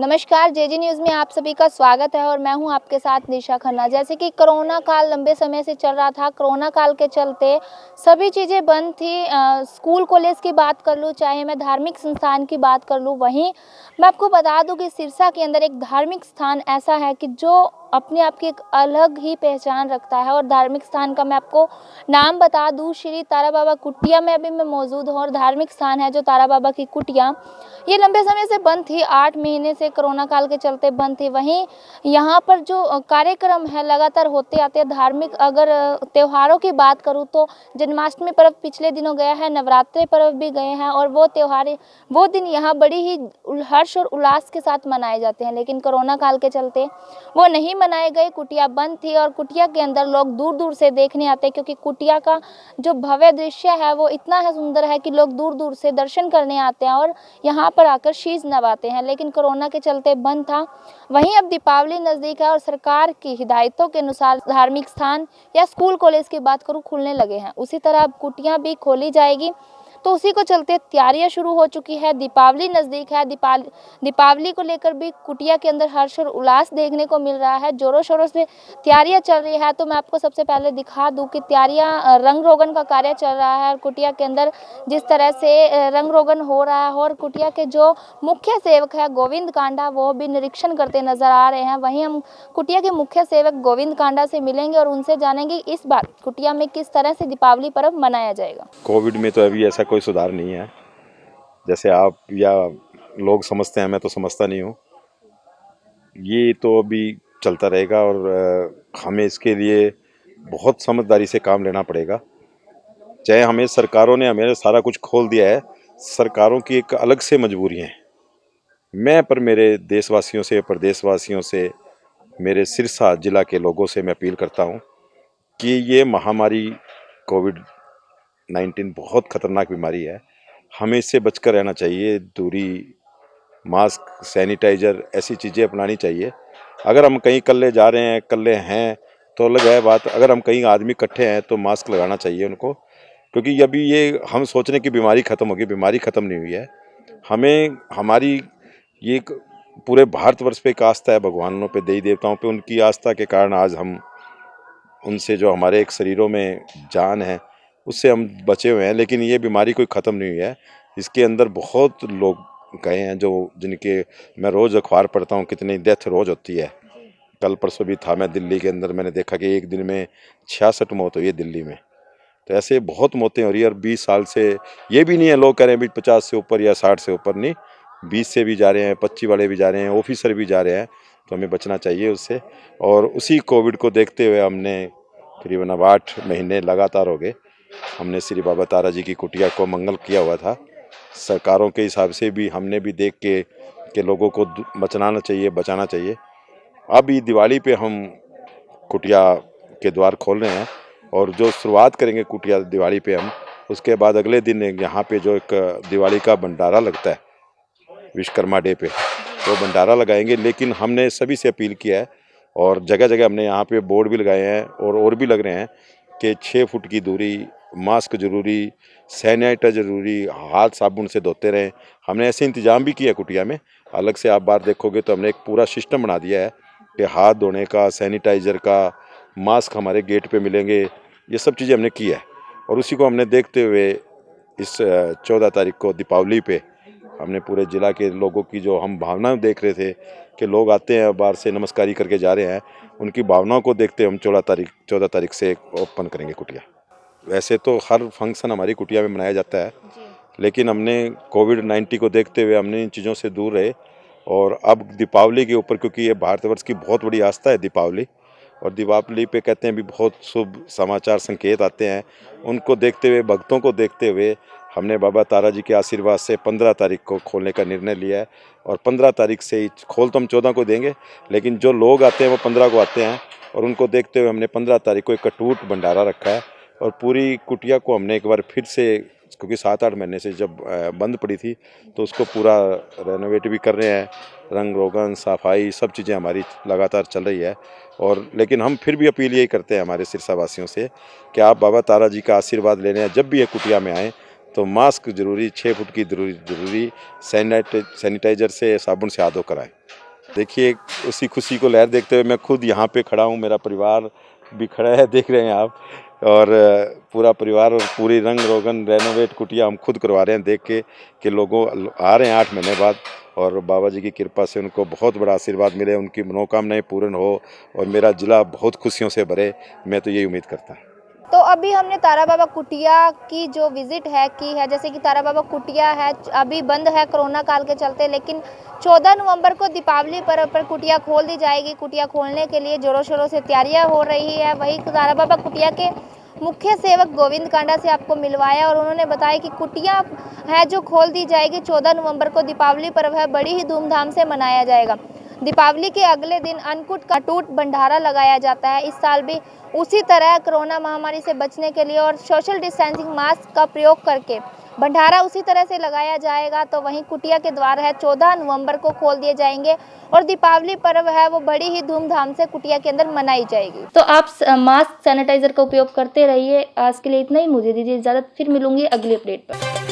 नमस्कार, जेजी न्यूज़ में आप सभी का स्वागत है और मैं हूं आपके साथ निशा खन्ना। जैसे कि कोरोना काल लंबे समय से चल रहा था, कोरोना काल के चलते सभी चीज़ें बंद थी। स्कूल कॉलेज की बात कर लूँ, चाहे मैं धार्मिक संस्थान की बात कर लूँ, वहीं मैं आपको बता दूं कि सिरसा के अंदर एक धार्मिक स्थान ऐसा है कि जो अपने आप की एक अलग ही पहचान रखता है। और धार्मिक स्थान का मैं आपको नाम बता दूं, श्री तारा बाबा कुटिया में अभी मैं मौजूद हूँ। और धार्मिक स्थान है जो तारा बाबा की कुटिया, ये लंबे समय से बंद थी, 8 महीने से कोरोना काल के चलते बंद थी। वहीं यहाँ पर जो कार्यक्रम है लगातार होते आते हैं। धार्मिक अगर त्योहारों की बात करूँ तो जन्माष्टमी पर्व पिछले दिनों गया है, नवरात्रि पर्व भी गए हैं और वो दिन यहाँ बड़ी ही हर्ष और उल्लास के साथ मनाए जाते हैं। लेकिन कोरोना काल के चलते वो नहीं मनाए गए, कुटिया बंद थी। और कुटिया के अंदर लोग दूर दूर से देखने आते हैं, क्योंकि कुटिया का जो भव्य दृश्य है वो इतना है सुंदर है कि लोग दूर दूर से दर्शन करने आते हैं और यहाँ पर आकर शीश नवाते हैं। लेकिन कोरोना के चलते बंद था। वहीं अब दीपावली नज़दीक है और सरकार की हिदायतों के अनुसार धार्मिक स्थान या स्कूल कॉलेज की बात करूँ खुलने लगे हैं। उसी तरह अब कुटिया भी खोली जाएगी, तो उसी को चलते तैयारियां शुरू हो चुकी है। दीपावली नज़दीक है, दीपावली को लेकर भी कुटिया के अंदर हर्ष और उल्लास देखने को मिल रहा है। जोरों शोरों से तैयारियां चल रही है। तो मैं आपको सबसे पहले दिखा दूं कि तैयारियां रंग रोगन का कार्य चल रहा है और कुटिया के अंदर जिस तरह से रंग रोगन हो रहा है। और कुटिया के जो मुख्य सेवक है गोविंद कांडा, वो भी निरीक्षण करते नजर आ रहे हैं। वहीं हम कुटिया के मुख्य सेवक गोविंद कांडा से मिलेंगे और उनसे जानेंगे इस बार कुटिया में किस तरह से दीपावली पर्व मनाया जाएगा। कोविड में तो अभी ऐसा कोई सुधार नहीं है, जैसे आप या लोग समझते हैं, मैं तो समझता नहीं हूँ। ये तो अभी चलता रहेगा और हमें इसके लिए बहुत समझदारी से काम लेना पड़ेगा। चाहे हमें सरकारों ने हमें सारा कुछ खोल दिया है, सरकारों की एक अलग से मजबूरी है। मैं पर मेरे देशवासियों से, प्रदेशवासियों से, मेरे सिरसा जिला के लोगों से मैं अपील करता हूँ कि ये महामारी कोविड-19 बहुत खतरनाक बीमारी है। हमें इससे बचकर रहना चाहिए। दूरी, मास्क, सैनिटाइज़र ऐसी चीज़ें अपनानी चाहिए। अगर हम कहीं इकल्ले जा रहे हैं, इकल्ले हैं तो अलग है बात। अगर हम कहीं आदमी इकट्ठे हैं तो मास्क लगाना चाहिए उनको, क्योंकि अभी ये हम सोच रहे हैं कि बीमारी ख़त्म होगी, बीमारी ख़त्म नहीं हुई है। हमें हमारी ये एक पूरे भारतवर्ष पे एक आस्था है, भगवानों पे, देवी देवताओं पे, उनकी आस्था के कारण आज हम उनसे जो हमारे एक शरीरों में जान है उससे हम बचे हुए हैं। लेकिन ये बीमारी कोई ख़त्म नहीं हुई है। इसके अंदर बहुत लोग गए हैं जो जिनके मैं रोज़ अखबार पढ़ता हूँ, कितनी डेथ रोज़ होती है। कल परसों भी था मैं दिल्ली के अंदर, मैंने देखा कि एक दिन में 66 मौत हुई है दिल्ली में। तो ऐसे बहुत मौतें हो रही है। और 20 साल से ये भी नहीं है, लोग कह रहे हैं भी 50 से ऊपर या 60 से ऊपर नहीं, 20 से भी जा रहे हैं, 25 वाले भी जा रहे हैं, ऑफिसर भी जा रहे हैं। तो हमें बचना चाहिए उससे। और उसी कोविड को देखते हुए हमने करीबन अब 8 महीने लगातार हो गए, हमने श्री बाबा तारा जी की कुटिया को मंगल किया हुआ था। सरकारों के हिसाब से भी हमने भी देख के लोगों को बचाना चाहिए, बचाना चाहिए। अभी दिवाली पे हम कुटिया के द्वार खोल रहे हैं और जो शुरुआत करेंगे कुटिया दिवाली पे हम, उसके बाद अगले दिन यहाँ पे जो एक दिवाली का भंडारा लगता है विश्वकर्मा डे पे, तो भंडारा लगाएंगे। लेकिन हमने सभी से अपील किया है और जगह जगह हमने यहाँ पे बोर्ड भी लगाए हैं और भी लग रहे हैं कि 6 फुट की दूरी, मास्क जरूरी, सैनिटाइजर जरूरी, हाथ साबुन से धोते रहें। हमने ऐसे इंतजाम भी किया कुटिया में। अलग से आप बाहर देखोगे तो हमने एक पूरा सिस्टम बना दिया है कि हाथ धोने का, सैनिटाइजर का, मास्क हमारे गेट पे मिलेंगे। ये सब चीज़ें हमने की है और उसी को हमने देखते हुए इस 14 तारीख को दीपावली पे हमने पूरे ज़िला के लोगों की जो हम भावना देख रहे थे कि लोग आते हैं बाहर से नमस्कारी करके जा रहे हैं, उनकी भावनाओं को देखते हम 14 तारीख से ओपन करेंगे कुटिया। वैसे तो हर फंक्शन हमारी कुटिया में मनाया जाता है, लेकिन हमने कोविड-19 को देखते हुए हमने इन चीज़ों से दूर रहे। और अब दीपावली के ऊपर, क्योंकि ये भारतवर्ष की बहुत बड़ी आस्था है दीपावली, और दीपावली पे कहते हैं भी बहुत शुभ समाचार संकेत आते हैं, उनको देखते हुए, भक्तों को देखते हुए हमने बाबा तारा जी के आशीर्वाद से 15 तारीख को खोलने का निर्णय लिया है। और 15 तारीख से ही खोल तो हम 14 को देंगे, लेकिन जो लोग आते हैं वो 15 को आते हैं और उनको देखते हुए हमने 15 तारीख को एक अटूट भंडारा रखा है। और पूरी कुटिया को हमने एक बार फिर से, क्योंकि 7-8 महीने से जब बंद पड़ी थी, तो उसको पूरा रेनोवेट भी कर रहे हैं। रंग रोगन, सफाई, सब चीज़ें हमारी लगातार चल रही है। और लेकिन हम फिर भी अपील यही करते हैं हमारे सिरसा वासियों से कि आप बाबा तारा जी का आशीर्वाद लेने जब भी ये कुटिया में आएँ तो मास्क जरूरी, 6 फुट की जरूरी, सैनिटाइजर से, साबुन से हाथ धोकर आए। देखिए, उसी खुशी को लहर देखते हुए मैं खुद यहाँ पे खड़ा हूँ, मेरा परिवार भी खड़ा है, देख रहे हैं आप। और पूरा परिवार और पूरी रंग रोगन रेनोवेट कुटिया हम खुद करवा रहे हैं, देख के कि लोगों आ रहे हैं 8 महीने बाद, और बाबा जी की कृपा से उनको बहुत बड़ा आशीर्वाद मिले, उनकी मनोकामनाएं पूर्ण हो और मेरा जिला बहुत खुशियों से भरे, मैं तो यही उम्मीद करता हूँ। तो अभी हमने तारा बाबा कुटिया की जो विजिट की है, जैसे कि तारा बाबा कुटिया है अभी बंद है कोरोना काल के चलते, लेकिन 14 नवंबर को दीपावली पर्व पर कुटिया खोल दी जाएगी। कुटिया खोलने के लिए जोरों शोरों से तैयारियां हो रही है। वही तारा बाबा कुटिया के मुख्य सेवक गोविंद कांडा से आपको मिलवाया और उन्होंने बताया कि कुटिया है जो खोल दी जाएगी 14 नवंबर को, दीपावली पर्व है, बड़ी ही धूमधाम से मनाया जाएगा। दीपावली के अगले दिन अन्नकूट का अटूट भंडारा लगाया जाता है। इस साल भी उसी तरह कोरोना महामारी से बचने के लिए और सोशल डिस्टेंसिंग मास्क का प्रयोग करके भंडारा उसी तरह से लगाया जाएगा। तो वहीं कुटिया के द्वार है 14 नवंबर को खोल दिए जाएंगे और दीपावली पर्व है वो बड़ी ही धूमधाम से कुटिया के अंदर मनाई जाएगी। तो आप मास्क सैनिटाइजर का उपयोग करते रहिए। आज के लिए इतना ही, मुझे दीजिए इजाजत, फिर मिलूंगी अगली अपडेट पर।